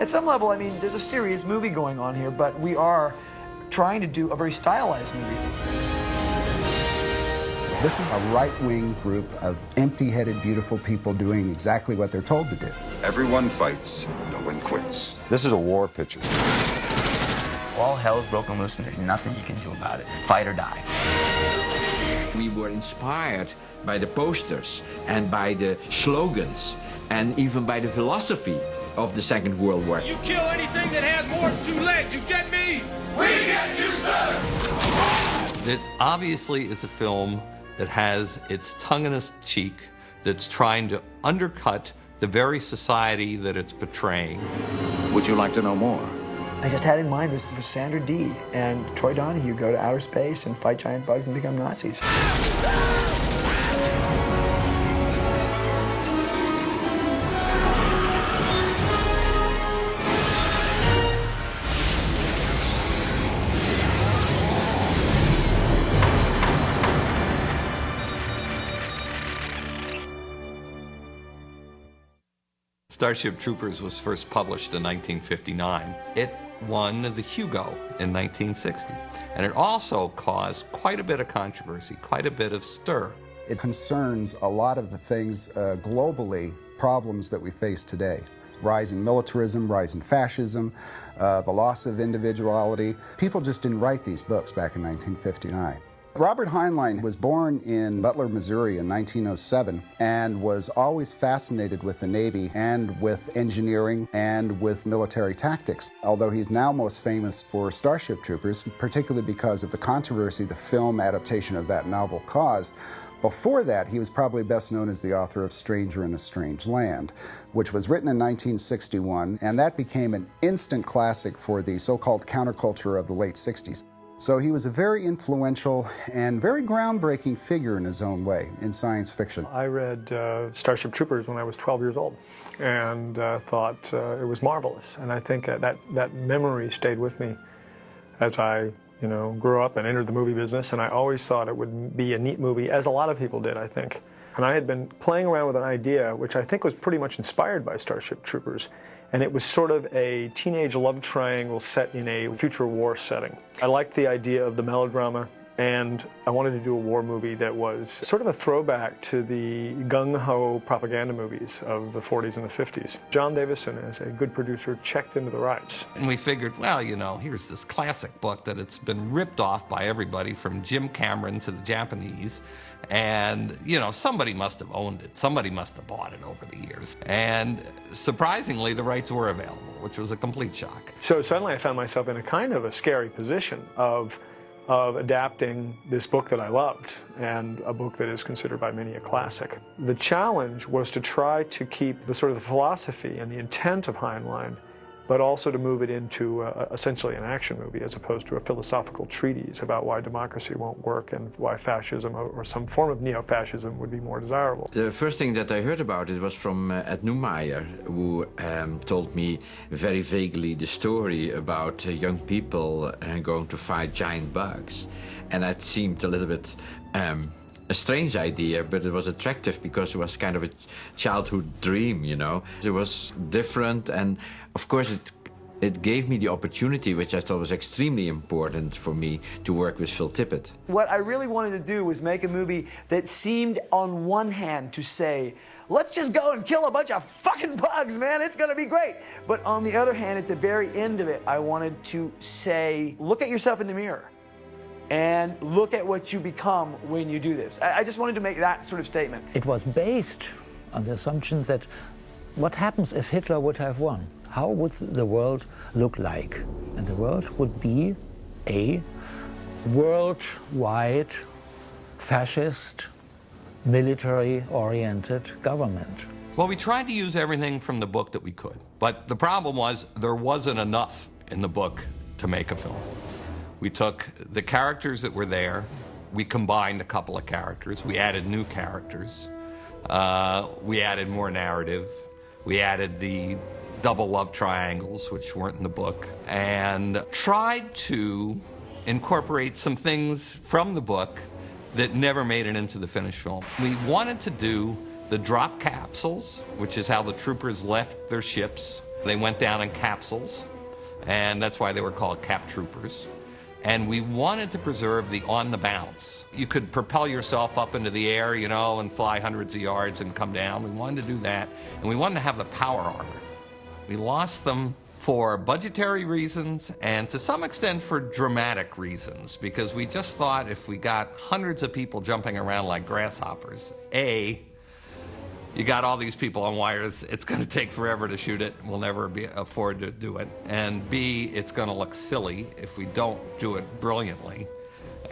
At some level, I mean, there's a serious movie going on here, but we are trying to do a very stylized movie. This is a right-wing group of empty-headed, beautiful people doing exactly what they're told to do. Everyone fights, no one quits. This is a war picture. All hell's broken loose and there's nothing you can do about it. Fight or die. We were inspired by the posters and by the slogans and even by the philosophy of the Second World War. You kill anything that has more than 2 legs, you get me? We get you, sir! It obviously is a film that has its tongue in its cheek, that's trying to undercut the very society that it's portraying. Would you like to know more? I just had in mind this is Sandra Dee and Troy Donahue go to outer space and fight giant bugs and become Nazis. Starship Troopers was first published in 1959. It won the Hugo in 1960. And it also caused quite a bit of controversy, quite a bit of stir. It concerns a lot of the things globally, problems that we face today. Rising militarism, rising fascism, the loss of individuality. People just didn't write these books back in 1959. Robert Heinlein was born in Butler, Missouri in 1907 and was always fascinated with the Navy and with engineering and with military tactics. Although he's now most famous for Starship Troopers, particularly because of the controversy the film adaptation of that novel caused. Before that, he was probably best known as the author of Stranger in a Strange Land, which was written in 1961, and that became an instant classic for the so-called counterculture of the late 60s. So he was a very influential and very groundbreaking figure in his own way in science fiction. I read Starship Troopers when I was 12 years old and thought it was marvelous. And I think that memory stayed with me as I grew up and entered the movie business. And I always thought it would be a neat movie, as a lot of people did, I think. And I had been playing around with an idea which I think was pretty much inspired by Starship Troopers. And it was sort of a teenage love triangle set in a future war setting. I liked the idea of the melodrama, and I wanted to do a war movie that was sort of a throwback to the gung-ho propaganda movies of the 40s and the 50s. John Davison, as a good producer, checked into the rights. And we figured, well, here's this classic book that it's been ripped off by everybody from Jim Cameron to the Japanese. And, somebody must have owned it. Somebody must have bought it over the years. And surprisingly, the rights were available, which was a complete shock. So suddenly I found myself in a kind of a scary position of adapting this book that I loved, and a book that is considered by many a classic. The challenge was to try to keep the sort of the philosophy and the intent of Heinlein, but also to move it into essentially an action movie as opposed to a philosophical treatise about why democracy won't work and why fascism or some form of neo-fascism would be more desirable. The first thing that I heard about it was from Ed Neumeyer, who told me very vaguely the story about young people going to fight giant bugs. And that seemed a little bit a strange idea, but it was attractive because it was kind of a childhood dream, It was different, and of course it gave me the opportunity, which I thought was extremely important for me, to work with Phil Tippett. What I really wanted to do was make a movie that seemed on one hand to say, let's just go and kill a bunch of fucking bugs, man, it's gonna be great. But on the other hand, at the very end of it, I wanted to say, look at yourself in the mirror and look at what you become when you do this. I just wanted to make that sort of statement. It was based on the assumption that what happens if Hitler would have won? How would the world look like? And the world would be a worldwide fascist, military-oriented government. Well, we tried to use everything from the book that we could, but the problem was there wasn't enough in the book to make a film. We took the characters that were there, we combined a couple of characters, we added new characters, we added more narrative, we added the double love triangles, which weren't in the book, and tried to incorporate some things from the book that never made it into the finished film. We wanted to do the drop capsules, which is how the troopers left their ships, They went down in capsules, and that's why they were called cap troopers. And we wanted to preserve the on the bounce. You could propel yourself up into the air, you know, and fly hundreds of yards and come down. We wanted to do that, and we wanted to have the power armor. We lost them for budgetary reasons and to some extent for dramatic reasons, because we just thought if we got hundreds of people jumping around like grasshoppers, A, you got all these people on wires, it's going to take forever to shoot it, we'll never afford to do it, and B, it's going to look silly if we don't do it brilliantly.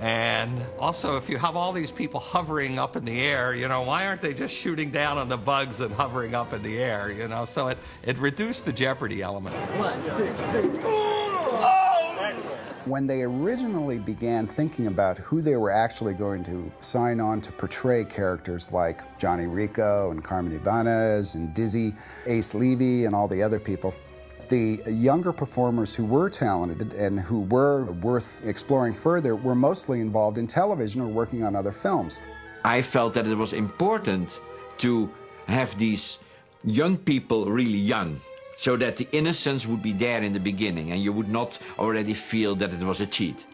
And also, if you have all these people hovering up in the air, you know, why aren't they just shooting down on the bugs and hovering up in the air, you know? So it reduced the jeopardy element. 1, 2, 3. When they originally began thinking about who they were actually going to sign on to portray characters like Johnny Rico and Carmen Ibanez and Dizzy, Ace Levy and all the other people, the younger performers who were talented and who were worth exploring further were mostly involved in television or working on other films. I felt that it was important to have these young people really young, so that the innocence would be there in the beginning and you would not already feel that it was a cheat.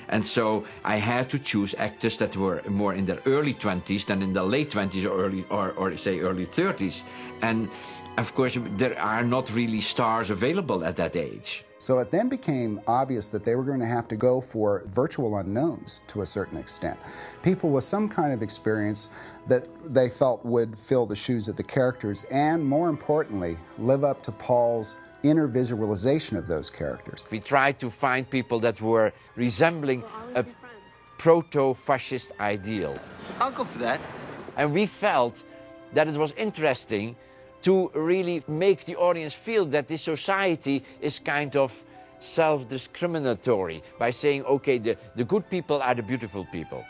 And so I had to choose actors that were more in their early 20s than in the late 20s or say early 30s. And of course, there are not really stars available at that age. So it then became obvious that they were going to have to go for virtual unknowns to a certain extent. People with some kind of experience that they felt would fill the shoes of the characters and, more importantly, live up to Paul's inner visualization of those characters. We tried to find people that were resembling a proto-fascist ideal. I'll go for that. And we felt that it was interesting to really make the audience feel that this society is kind of self-discriminatory by saying, okay, the good people are the beautiful people.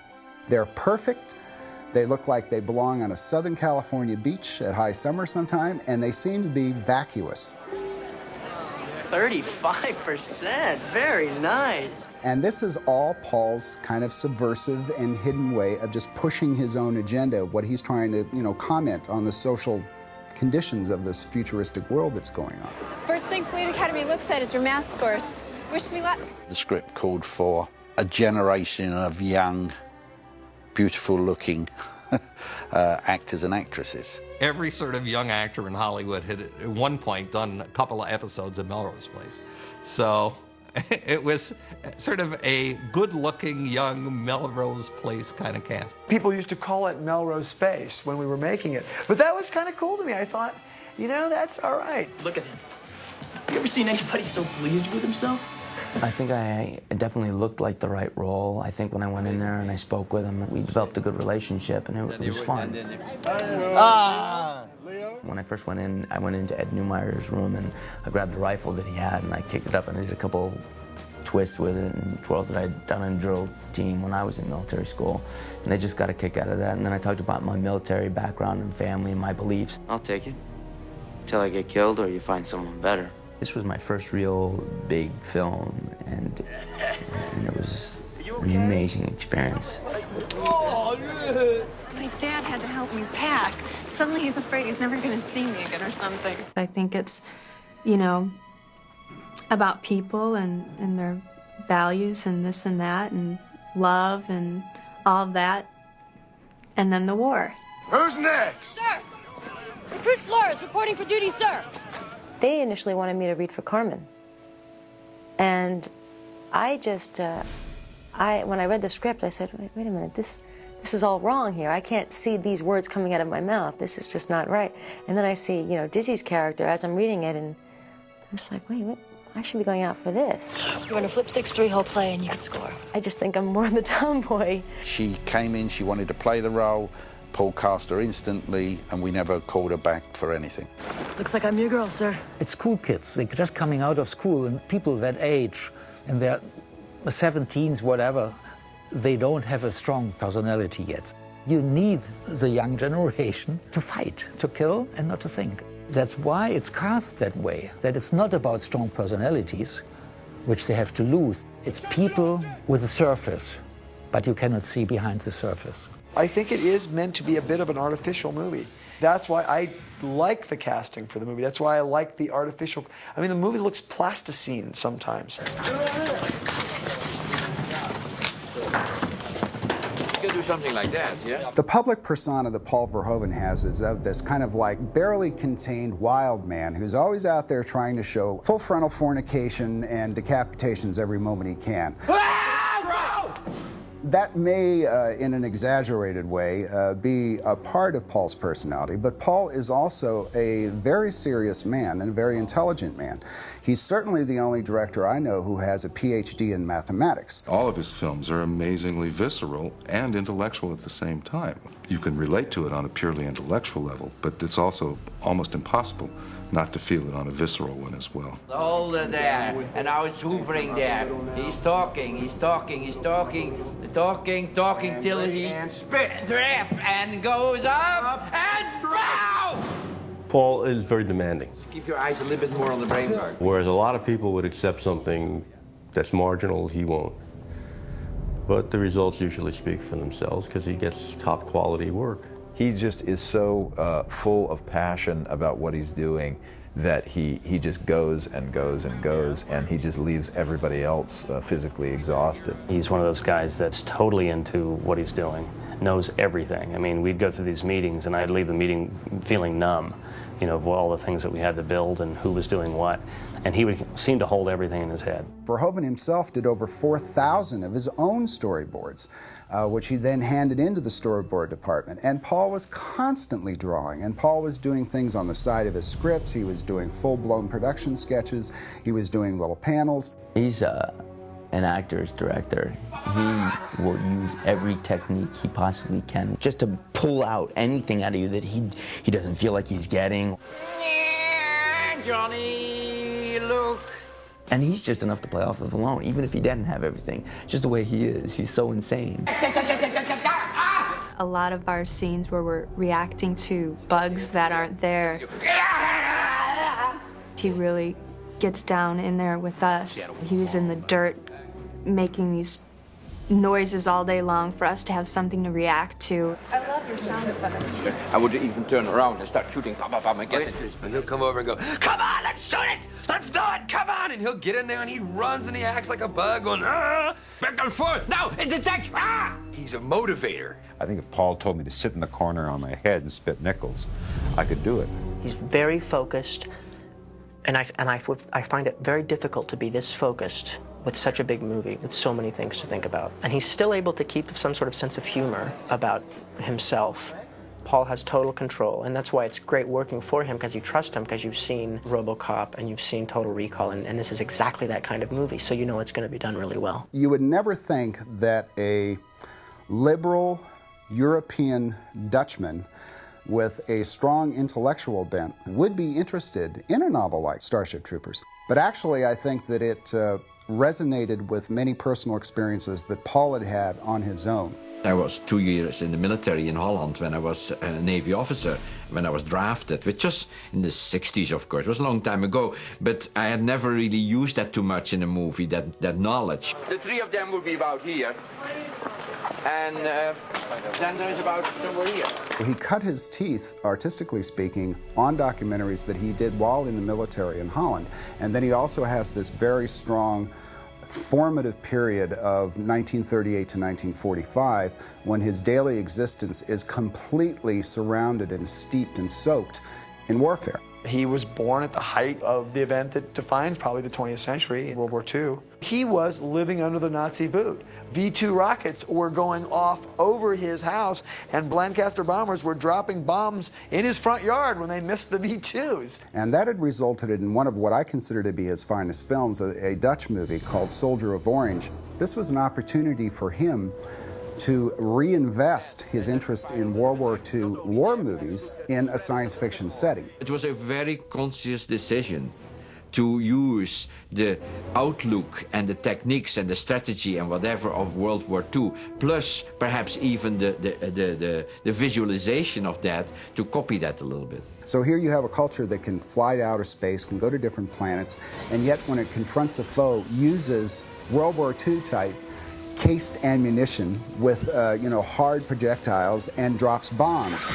They're perfect. They look like they belong on a Southern California beach at high summer sometime, and they seem to be vacuous. 35%, very nice. And this is all Paul's kind of subversive and hidden way of just pushing his own agenda, what he's trying to, comment on the social conditions of this futuristic world that's going on. First thing Fleet Academy looks at is your math scores. Wish me luck. The script called for a generation of young, beautiful-looking actors and actresses. Every sort of young actor in Hollywood had at one point done a couple of episodes of Melrose Place. So it was sort of a good-looking, young Melrose Place kind of cast. People used to call it Melrose Space when we were making it. But that was kind of cool to me. I thought, that's all right. Look at him. You ever seen anybody so pleased with himself? I think I definitely looked like the right role. I think when I went in there and I spoke with him, we developed a good relationship, and it was fun. When I first went in, I went into Ed Neumeyer's room, and I grabbed the rifle that he had, and I kicked it up, and I did a couple twists with it and twirls that I'd done in drill team when I was in military school. And they just got a kick out of that. And then I talked about my military background and family and my beliefs. I'll take it. Till I get killed or you find someone better. This was my first real big film, and it was an amazing experience. My dad had to help me pack. Suddenly he's afraid he's never going to see me again or something. I think it's, about people and their values and this and that and love and all that. And then the war. Who's next? Sir! Recruit Flores reporting for duty, sir. They initially wanted me to read for Carmen. And I just, when I read the script, I said, wait a minute, this is all wrong here. I can't see these words coming out of my mouth. This is just not right. And then I see, Dizzy's character as I'm reading it, and I'm just like, wait, I should be going out for this. You want to flip 6-3 whole play and you can score. I just think I'm more the tomboy. She came in, she wanted to play the role. Paul cast her instantly, and we never called her back for anything. Looks like I'm your girl, sir. It's school kids. They're just coming out of school, and people that age, in their 17s, whatever, they don't have a strong personality yet. You need the young generation to fight, to kill, and not to think. That's why it's cast that way, that it's not about strong personalities, which they have to lose. It's people with a surface, but you cannot see behind the surface. I think it is meant to be a bit of an artificial movie. That's why I like the casting for the movie. That's why I like the artificial. I mean, the movie looks plasticine sometimes. You could do something like that, yeah? The public persona that Paul Verhoeven has is of this kind of like barely contained wild man who's always out there trying to show full frontal fornication and decapitations every moment he can. That may, in an exaggerated way, be a part of Paul's personality, but Paul is also a very serious man and a very intelligent man. He's certainly the only director I know who has a PhD in mathematics. All of his films are amazingly visceral and intellectual at the same time. You can relate to it on a purely intellectual level, but it's also almost impossible not to feel it on a visceral one as well. Hold it there, and now it's hoovering there. He's talking till he spits draft and goes up and down. Paul is very demanding. Keep your eyes a little bit more on the brain part. Whereas a lot of people would accept something that's marginal, he won't. But the results usually speak for themselves because he gets top quality work. He just is so full of passion about what he's doing that he just goes and goes and goes, and he just leaves everybody else physically exhausted. He's one of those guys that's totally into what he's doing, knows everything. I mean, we'd go through these meetings and I'd leave the meeting feeling numb, you know, of all the things that we had to build and who was doing what. And he would seem to hold everything in his head. Verhoeven himself did over 4,000 of his own storyboards, which he then handed into the storyboard department. And Paul was constantly drawing, and Paul was doing things on the side of his scripts. He was doing full-blown production sketches. He was doing little panels. He's an actor's director. He will use every technique he possibly can just to pull out anything out of you that he doesn't feel like he's getting. Johnny, look. And he's just enough to play off of alone, even if he didn't have everything. Just the way he is. He's so insane. A lot of our scenes where we're reacting to bugs that aren't there, he really gets down in there with us. He was in the dirt making these noises all day long for us to have something to react to. I love your sound effects. I would even turn around and start shooting, and get it. And he'll come over and go, "Come on, let's shoot it! Let's do it! Come on!" And he'll get in there and he runs and he acts like a bug going, "Ah! Back and forth! Now, it's attack! Ah!" He's a motivator. I think if Paul told me to sit in the corner on my head and spit nickels, I could do it. He's very focused, and I find it very difficult to be this focused with such a big movie, with so many things to think about. And he's still able to keep some sort of sense of humor about himself. Paul has total control, and that's why it's great working for him, because you trust him, because you've seen RoboCop and you've seen Total Recall, and this is exactly that kind of movie, so you know it's going to be done really well. You would never think that a liberal European Dutchman with a strong intellectual bent would be interested in a novel like Starship Troopers. But actually, I think that it resonated with many personal experiences that Paul had had on his own. I was 2 years in the military in Holland when I was a Navy officer, when I was drafted, which was in the 60s, of course. It was a long time ago, but I had never really used that too much in a movie, that knowledge. The three of them would be about here, and Xander is about somewhere here. He cut his teeth, artistically speaking, on documentaries that he did while in the military in Holland. And then he also has this very strong formative period of 1938 to 1945 when his daily existence is completely surrounded and steeped and soaked in warfare. He was born at the height of the event that defines probably the 20th century, World War II. He was living under the Nazi boot. V-2 rockets were going off over his house, and Lancaster bombers were dropping bombs in his front yard when they missed the V-2s. And that had resulted in one of what I consider to be his finest films, a Dutch movie called Soldier of Orange. This was an opportunity for him to reinvest his interest in World War II war movies in a science fiction setting. It was a very conscious decision to use the outlook and the techniques and the strategy and whatever of World War II, plus perhaps even the visualization of that, to copy that a little bit. So here you have a culture that can fly to outer space, can go to different planets, and yet when it confronts a foe, uses World War II type cased ammunition with, hard projectiles and drops bombs.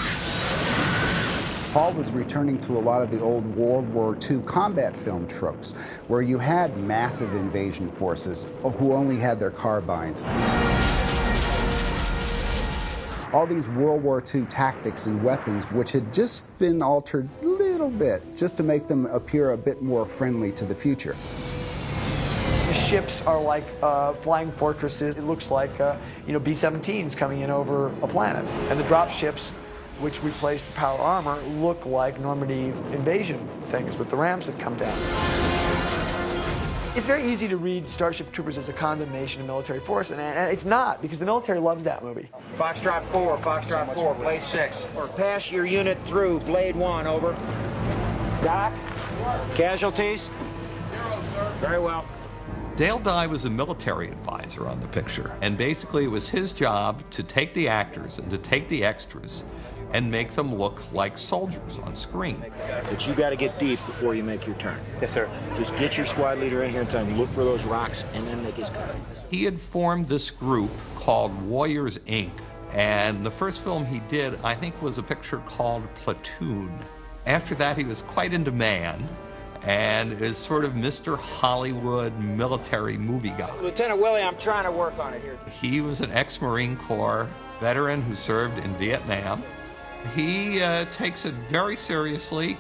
Paul was returning to a lot of the old World War II combat film tropes, where you had massive invasion forces who only had their carbines. All these World War II tactics and weapons, which had just been altered a little bit, just to make them appear a bit more friendly to the future. The ships are like flying fortresses. It looks like B-17s coming in over a planet. And the drop ships, which replace the power armor, look like Normandy invasion things with the rams that come down. It's very easy to read Starship Troopers as a condemnation of military force, and it's not, because the military loves that movie. Foxtrot 4, Blade 6. Pass your unit through, Blade 1, over. Doc, casualties? 0, sir. Very well. Dale Dye was a military advisor on the picture, and basically it was his job to take the actors and to take the extras and make them look like soldiers on screen. But you got to get deep before you make your turn. Yes, sir. Just get your squad leader in here and tell him, look for those rocks, and then make his cut. He had formed this group called Warriors, Inc., and the first film he did, I think, was a picture called Platoon. After that, he was quite in demand and is sort of Mr. Hollywood military movie guy. Lieutenant Willie, I'm trying to work on it here. He was an ex-Marine Corps veteran who served in Vietnam. He takes it very seriously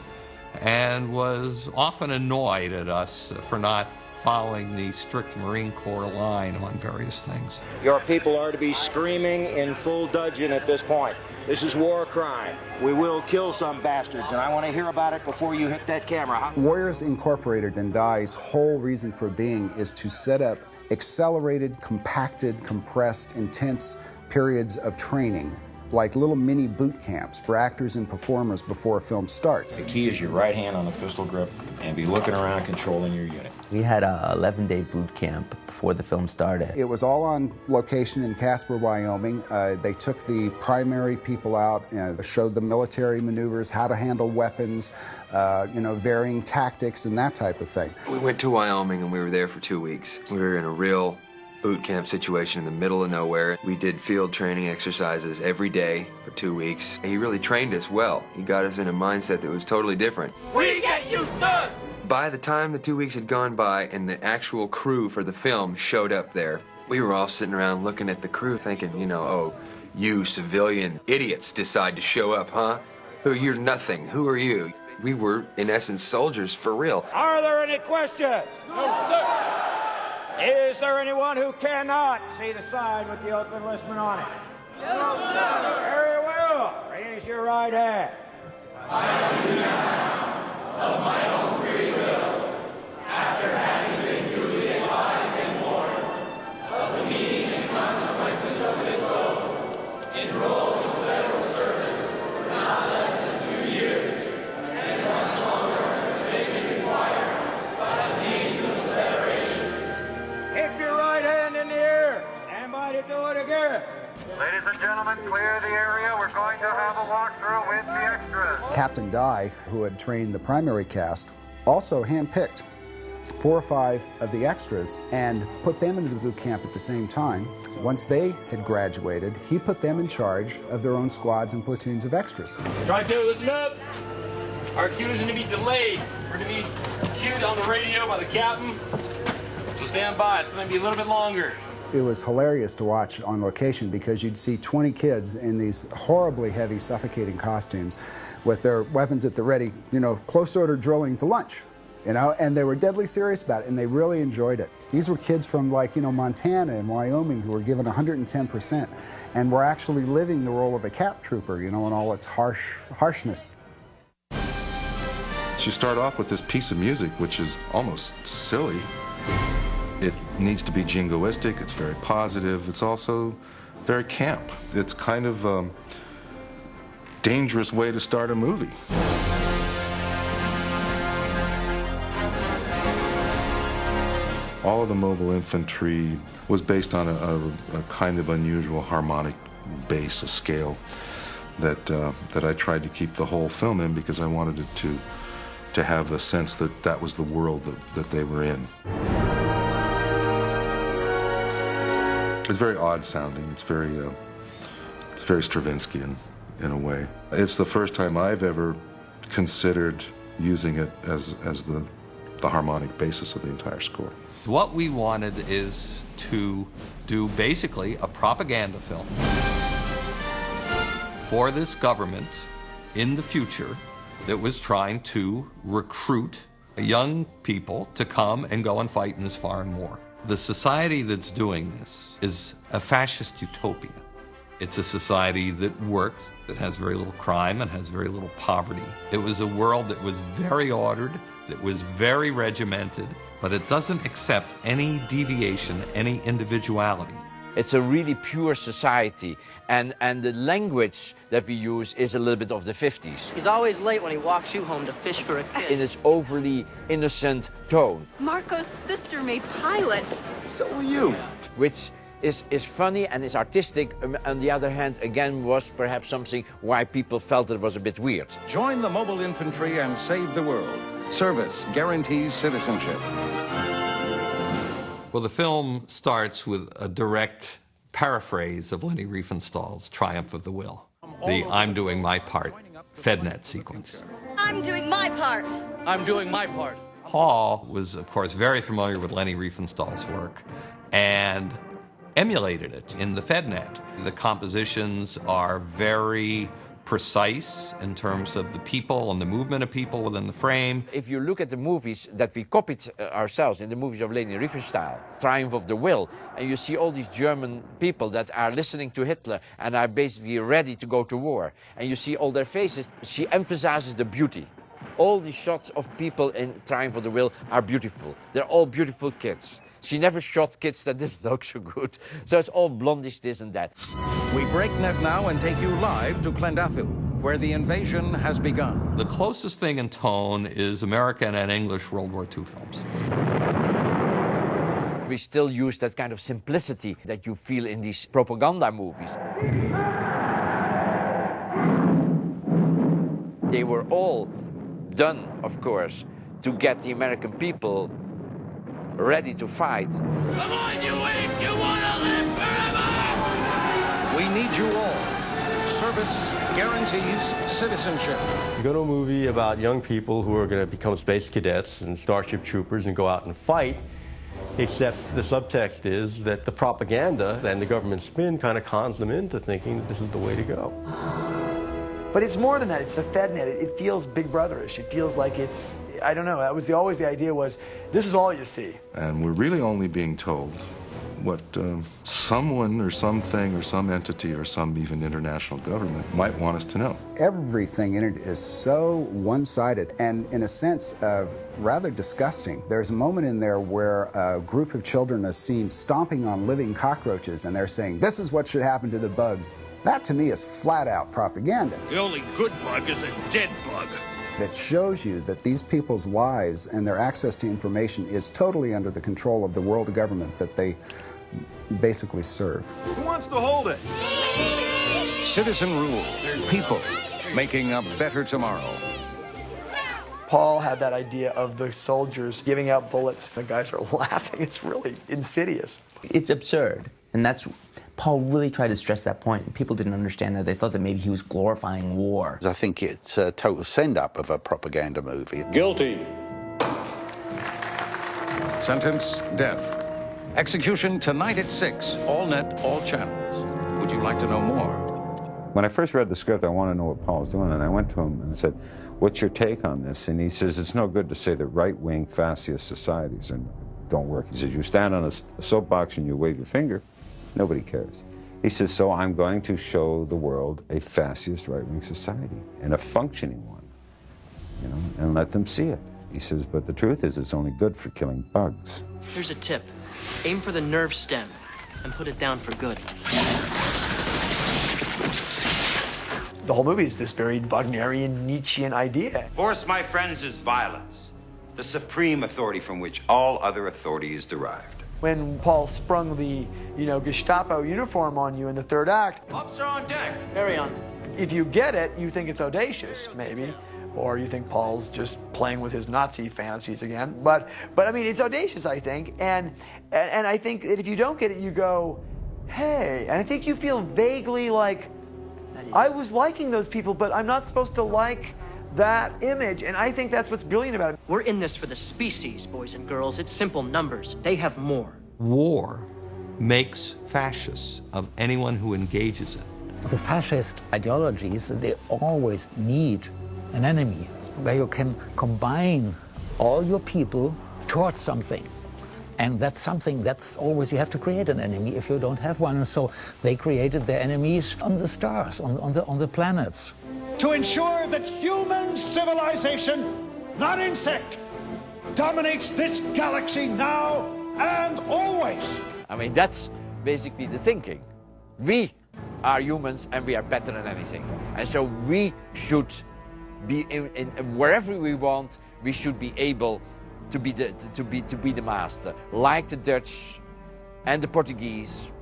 and was often annoyed at us for not following the strict Marine Corps line on various things. Your people are to be screaming in full dudgeon at this point. This is war crime. We will kill some bastards, and I want to hear about it before you hit that camera. Warriors Incorporated and Dye's whole reason for being is to set up accelerated, compacted, compressed, intense periods of training, like little mini boot camps for actors and performers before a film starts. The key is your right hand on the pistol grip and be looking around controlling your unit. We had a 11-day boot camp before the film started. It was all on location in Casper, Wyoming. They took the primary people out and showed them military maneuvers, how to handle weapons, varying tactics and that type of thing. We went to Wyoming and we were there for 2 weeks. We were in a real boot camp situation in the middle of nowhere. We did field training exercises every day for 2 weeks. He really trained us well. He got us in a mindset that was totally different. We get you, sir! By the time the 2 weeks had gone by and the actual crew for the film showed up there, we were all sitting around looking at the crew thinking, oh, you civilian idiots decide to show up, huh? You're nothing. Who are you? We were, in essence, soldiers for real. Are there any questions? No, sir! Is there anyone who cannot see the sign with the oath of enlistment on it? No, sir! Very well. Raise your right hand. I do now, of my own free will, after having been duly advised and warned of the meaning and consequences of this oath, enrolled in federal service for not less than 2 years, and much longer than may be required by the means of the Federation. Keep your right hand in the air. Stand by to do it again. Ladies and gentlemen, clear the area. We're going to have a walkthrough with the extras. Captain Dye, who had trained the primary cast, also handpicked 4 or 5 of the extras and put them into the boot camp at the same time. Once they had graduated, he put them in charge of their own squads and platoons of extras. Try to listen up. Our cue is going to be delayed. We're going to be cued on the radio by the captain. So stand by. It's going to be a little bit longer. It was hilarious to watch on location because you'd see 20 kids in these horribly heavy, suffocating costumes with their weapons at the ready, close order drilling to lunch, and they were deadly serious about it, and they really enjoyed it. These were kids from Montana and Wyoming who were given 110% and were actually living the role of a cap trooper, in all its harshness. You start off with this piece of music, which is almost silly. It needs to be jingoistic, it's very positive, it's also very camp. It's kind of a dangerous way to start a movie. All of the mobile infantry was based on a kind of unusual harmonic bass, a scale that I tried to keep the whole film in because I wanted it to have the sense that that was the world that they were in. It's very odd sounding. It's very Stravinsky in a way. It's the first time I've ever considered using it as the harmonic basis of the entire score. What we wanted is to do basically a propaganda film for this government in the future that was trying to recruit young people to come and go and fight in this foreign war. The society that's doing this is a fascist utopia. It's a society that works, that has very little crime and has very little poverty. It was a world that was very ordered, that was very regimented, but it doesn't accept any deviation, any individuality. It's a really pure society, and the language that we use is a little bit of the 50s. He's always late when he walks you home to fish for a kiss. In its overly innocent tone. Marco's sister made pilot. So will you. Which is funny and is artistic. On the other hand, again, was perhaps something why people felt it was a bit weird. Join the mobile infantry and save the world. Service guarantees citizenship. Well, the film starts with a direct paraphrase of Leni Riefenstahl's Triumph of the Will. The I'm doing my part FedNet sequence. I'm doing my part. I'm doing my part. Paul was, of course, very familiar with Leni Riefenstahl's work and emulated it in the FedNet. The compositions are very precise in terms of the people and the movement of people within the frame. If you look at the movies that we copied ourselves, in the movies of Leni Riefenstahl, Triumph of the Will, and you see all these German people that are listening to Hitler and are basically ready to go to war, and you see all their faces, she emphasizes the beauty. All the shots of people in Triumph of the Will are beautiful. They're all beautiful kids. She never shot kids that didn't look so good. So it's all blondish, this and that. We break net now and take you live to Clondathu, where the invasion has begun. The closest thing in tone is American and English World War II films. We still use that kind of simplicity that you feel in these propaganda movies. They were all done, of course, to get the American people ready to fight. Come on, you ape! You want to live forever! We need you all. Service guarantees citizenship. You go to a movie about young people who are going to become space cadets and Starship troopers and go out and fight, except the subtext is that the propaganda and the government spin kind of cons them into thinking that this is the way to go. But it's more than that. It's the FedNet. It feels Big Brotherish. It feels like it's, I don't know, that was always the idea was, this is all you see. And we're really only being told what someone or something or some entity or some even international government might want us to know. Everything in it is so one-sided and, in a sense, rather disgusting. There's a moment in there where a group of children is seen stomping on living cockroaches, and they're saying, this is what should happen to the bugs. That, to me, is flat-out propaganda. The only good bug is a dead bug. It shows you that these people's lives and their access to information is totally under the control of the world government that they basically serve. Who wants to hold it? Citizen rule. People making a better tomorrow. Paul had that idea of the soldiers giving out bullets. The guys are laughing. It's really insidious. It's absurd. And that's, Paul really tried to stress that point. People didn't understand that. They thought that maybe he was glorifying war. I think it's a total send-up of a propaganda movie. Guilty. Sentence, death. Execution tonight at 6. All net, all channels. Would you like to know more? When I first read the script, I wanted to know what Paul was doing, and I went to him and said, what's your take on this? And he says, it's no good to say that right-wing fascist societies don't work. He says, you stand on a soapbox and you wave your finger, nobody cares. He says, so I'm going to show the world a fascist right-wing society, and a functioning one, you know, and let them see it. He says, but the truth is it's only good for killing bugs. Here's a tip. Aim for the nerve stem and put it down for good. The whole movie is this very Wagnerian, Nietzschean idea. Force, my friends, is violence, the supreme authority from which all other authority is derived. When Paul sprung the, Gestapo uniform on you in the third act. Officer on deck. Carry on. If you get it, you think it's audacious, maybe. Or you think Paul's just playing with his Nazi fantasies again. But I mean, it's audacious, I think. And I think that if you don't get it, you go, hey, and I think you feel vaguely like, I was liking those people, but I'm not supposed to like that image, and I think that's what's brilliant about it. We're in this for the species, boys and girls. It's simple numbers. They have more. War makes fascists of anyone who engages in it. The fascist ideologies, they always need an enemy where you can combine all your people towards something. And that's something that's always, you have to create an enemy if you don't have one. And so they created their enemies on the stars, on the planets. To ensure that human civilization, not insect, dominates this galaxy now and always. I mean, that's basically the thinking. We are humans and we are better than anything. And so we should be in wherever we want, we should be able to be the master, like the Dutch and the Portuguese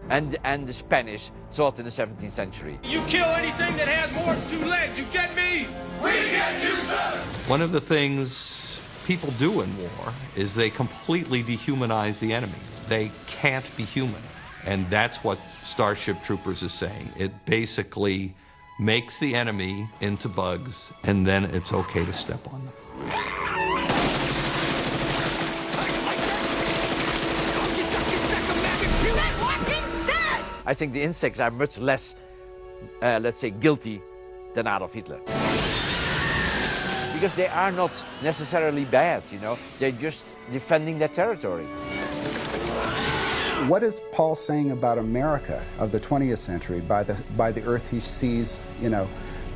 and the Spanish thought in the 17th century. You kill anything that has more than 2 legs, you get me? We get you, sir! One of the things people do in war is they completely dehumanize the enemy. They can't be human. And that's what Starship Troopers is saying. It basically makes the enemy into bugs, and then it's okay to step on them. I think the insects are much less, let's say, guilty than Adolf Hitler. Because they are not necessarily bad, you know, they're just defending their territory. What is Paul saying about America of the 20th century by the Earth he sees, you know,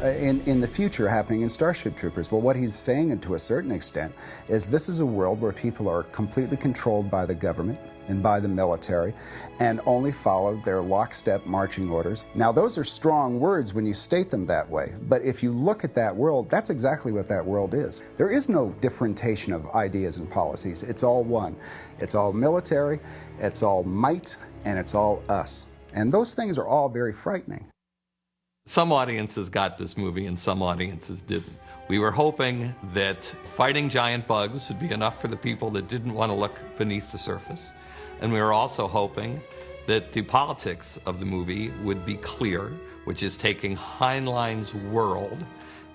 in the future happening in Starship Troopers? Well, what he's saying, and to a certain extent, is this is a world where people are completely controlled by the government and by the military and only follow their lockstep marching orders. Now, those are strong words when you state them that way, but if you look at that world, that's exactly what that world is. There is no differentiation of ideas and policies. It's all one. It's all military, it's all might, and it's all us. And those things are all very frightening. Some audiences got this movie and some audiences didn't. We were hoping that fighting giant bugs would be enough for the people that didn't want to look beneath the surface. And we were also hoping that the politics of the movie would be clear, which is taking Heinlein's world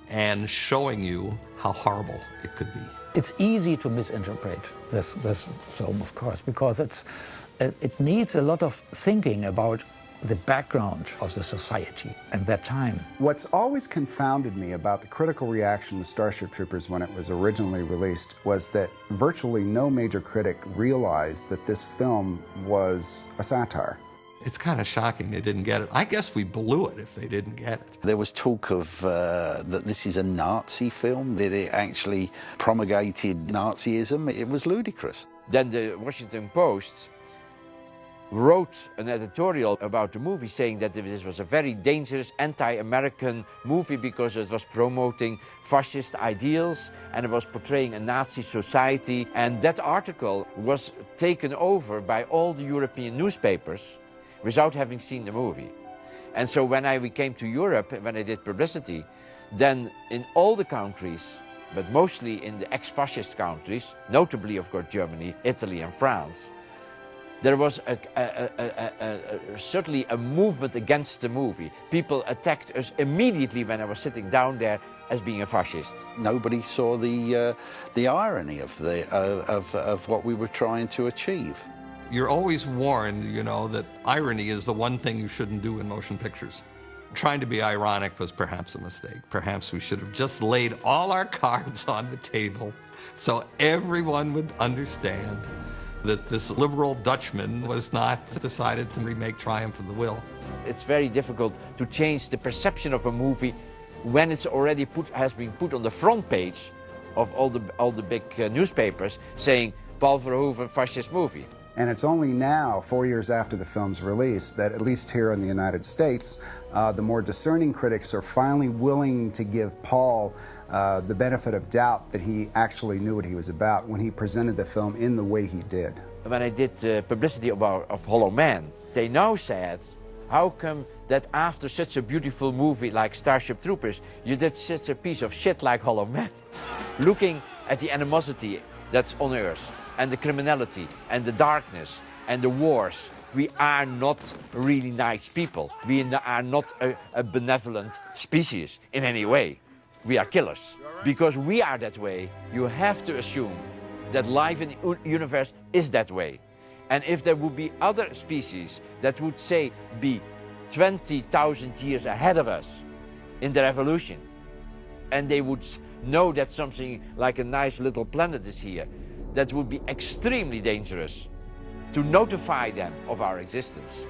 and showing you how horrible it could be. It's easy to misinterpret this film, of course, because it needs a lot of thinking about the background of the society at that time. What's always confounded me about the critical reaction to Starship Troopers when it was originally released was that virtually no major critic realized that this film was a satire. It's kind of shocking they didn't get it. I guess we blew it if they didn't get it. There was talk of that this is a Nazi film, that it actually promulgated Nazism. It was ludicrous. Then the Washington Post wrote an editorial about the movie saying that this was a very dangerous anti-American movie because it was promoting fascist ideals and it was portraying a Nazi society. And that article was taken over by all the European newspapers without having seen the movie. And so when we came to Europe, when I did publicity, then in all the countries, but mostly in the ex-fascist countries, notably of course Germany, Italy and France, there was certainly a movement against the movie. People attacked us immediately when I was sitting down there as being a fascist. Nobody saw the irony of what we were trying to achieve. You're always warned, you know, that irony is the one thing you shouldn't do in motion pictures. Trying to be ironic was perhaps a mistake. Perhaps we should have just laid all our cards on the table so everyone would understand that this liberal Dutchman was not decided to remake Triumph of the Will. It's very difficult to change the perception of a movie when it's already has been put on the front page of all the big newspapers saying Paul Verhoeven fascist movie. And it's only now, 4 years after the film's release, that at least here in the United States, the more discerning critics are finally willing to give Paul the benefit of doubt that he actually knew what he was about when he presented the film in the way he did. When I did publicity of Hollow Man, they now said, how come that after such a beautiful movie like Starship Troopers, you did such a piece of shit like Hollow Man? Looking at the animosity that's on Earth, and the criminality, and the darkness, and the wars we are not really nice people. We are not a benevolent species in any way. We are killers. Because we are that way, you have to assume that life in the universe is that way. And if there would be other species that would, say, be 20,000 years ahead of us in their evolution, and they would know that something like a nice little planet is here, that would be extremely dangerous to notify them of our existence.